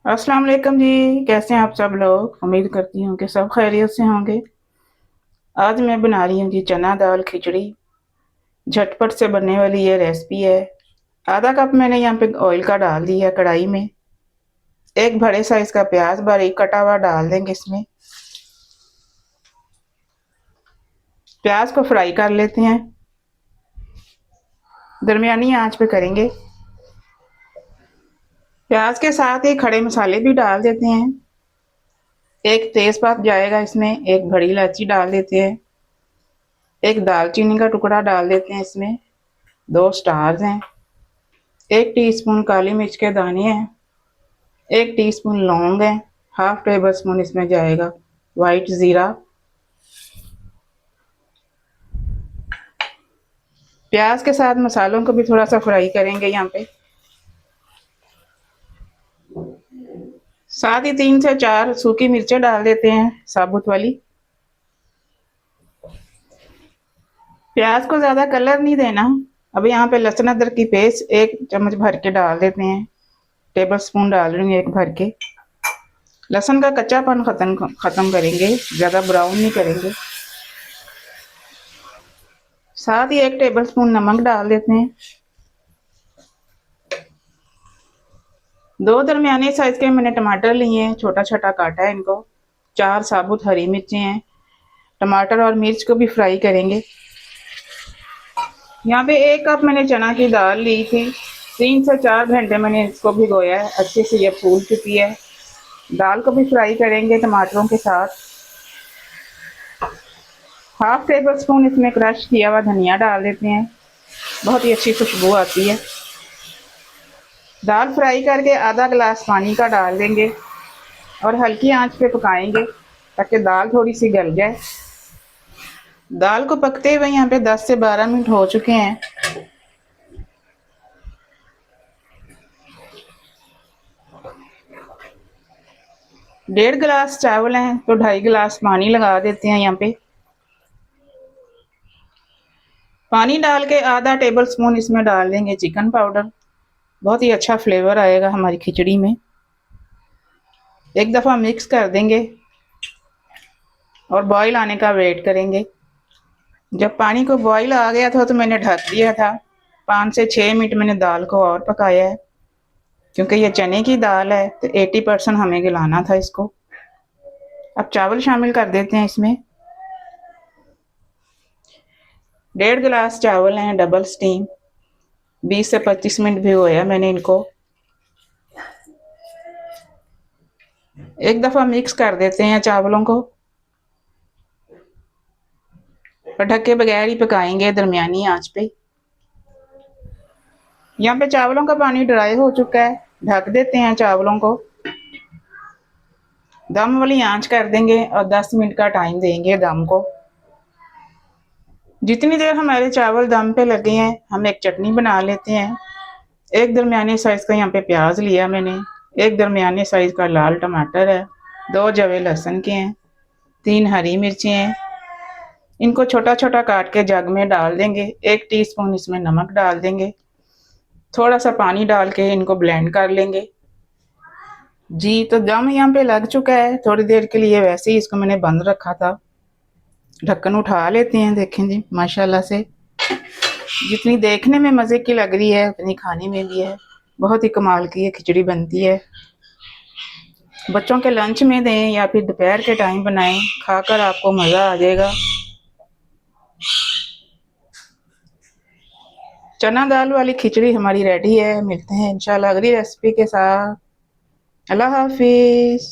अस्सलाम वालेकुम जी। कैसे हैं आप सब लोग? उम्मीद करती हूँ कि सब खैरियत से होंगे। आज मैं बना रही हूँ जी चना दाल खिचड़ी। झटपट से बनने वाली ये रेसिपी है। आधा कप मैंने यहाँ पे ऑयल का डाल दिया कढ़ाई में। एक बड़े साइज का प्याज बारीक कटा हुआ डाल देंगे इसमें। प्याज को फ्राई कर लेते हैं, दरमियानी आंच पे करेंगे। प्याज के साथ ही खड़े मसाले भी डाल देते हैं। एक तेजपात जाएगा इसमें, एक बड़ी इलायची डाल देते हैं, एक दालचीनी का टुकड़ा डाल देते हैं इसमें, दो स्टार्स हैं, एक टीस्पून काली मिर्च के दाने हैं, एक टीस्पून लौंग है, हाफ टेबल स्पून इसमें जाएगा वाइट ज़ीरा। प्याज के साथ मसालों को भी थोड़ा सा फ्राई करेंगे यहाँ पे। साथ ही 3 से 4 सूखी मिर्चें डाल देते हैं साबुत वाली। प्याज को ज़्यादा कलर नहीं देना। अब यहाँ पे लहसुन अदरक की पेस्ट 1 चम्मच भर के डाल देते हैं। टेबल स्पून डाल रही हूँ एक भर के। लहसुन का कच्चापन खत्म करेंगे, ज़्यादा ब्राउन नहीं करेंगे। साथ ही 1 टेबल स्पून नमक डाल देते हैं। 2 दरमियाने साइज के मैंने टमाटर लिए हैं, छोटा छोटा काटा है इनको। 4 साबुत हरी मिर्ची हैं। टमाटर और मिर्च को भी फ्राई करेंगे। यहाँ पे 1 कप मैंने चना की दाल ली थी। 3 से 4 घंटे मैंने इसको भिगोया है, अच्छे से ये फूल चुकी है। दाल को भी फ्राई करेंगे टमाटरों के साथ। हाफ टेबल स्पून इसमें क्रश किया हुआ धनिया डाल देते हैं, बहुत ही अच्छी खुशबू आती है। दाल फ्राई करके आधा गिलास पानी का डाल देंगे और हल्की आंच पे पकाएंगे ताकि दाल थोड़ी सी गल जाए। दाल को पकते हुए यहाँ पे 10 से 12 मिनट हो चुके हैं। 1.5 गिलास चावल हैं तो 2.5 गिलास पानी लगा देते हैं यहाँ पे। पानी डाल के आधा टेबल स्पून इसमें डाल देंगे चिकन पाउडर, बहुत ही अच्छा फ्लेवर आएगा हमारी खिचड़ी में। एक दफ़ा मिक्स कर देंगे और बॉईल आने का वेट करेंगे। जब पानी को बॉईल आ गया था तो मैंने ढक दिया था। 5 से 6 मिनट मैंने दाल को और पकाया है, क्योंकि ये चने की दाल है तो 80% हमें गलाना था इसको। अब चावल शामिल कर देते हैं इसमें। 1.5 गिलास चावल हैं डबल स्टीम। 20 से 25 मिनट भिगोया मैंने इनको। एक दफ़ा मिक्स कर देते हैं चावलों को और ढके बगैर ही पकाएंगे दरमियानी आंच पे। यहाँ पे चावलों का पानी ड्राई हो चुका है, ढक देते हैं चावलों को। दम वाली आंच कर देंगे और 10 मिनट का टाइम देंगे दम को। जितनी देर हमारे चावल दम पे लगे हैं हम एक चटनी बना लेते हैं। एक दरमियाने साइज का यहाँ पे प्याज लिया मैंने, एक दरमियाने साइज का लाल टमाटर है, 2 जवे लहसुन के हैं, 3 हरी मिर्ची हैं। इनको छोटा छोटा काट के जग में डाल देंगे। 1 टीस्पून इसमें नमक डाल देंगे। थोड़ा सा पानी डाल के इनको ब्लेंड कर लेंगे। जी तो दम यहाँ पे लग चुका है थोड़ी देर के लिए, वैसे ही इसको मैंने बंद रखा था। ढक्कन उठा लेते हैं। देखें जी माशाल्लाह से जितनी देखने में मज़े की लग रही है उतनी खाने में भी है। बहुत ही कमाल की ये खिचड़ी बनती है। बच्चों के लंच में दें या फिर दोपहर के टाइम बनाएं, खाकर आपको मज़ा आ जाएगा। चना दाल वाली खिचड़ी हमारी रेडी है। मिलते हैं इंशाल्लाह अगली रेसिपी के साथ। अल्लाह हाफिज़।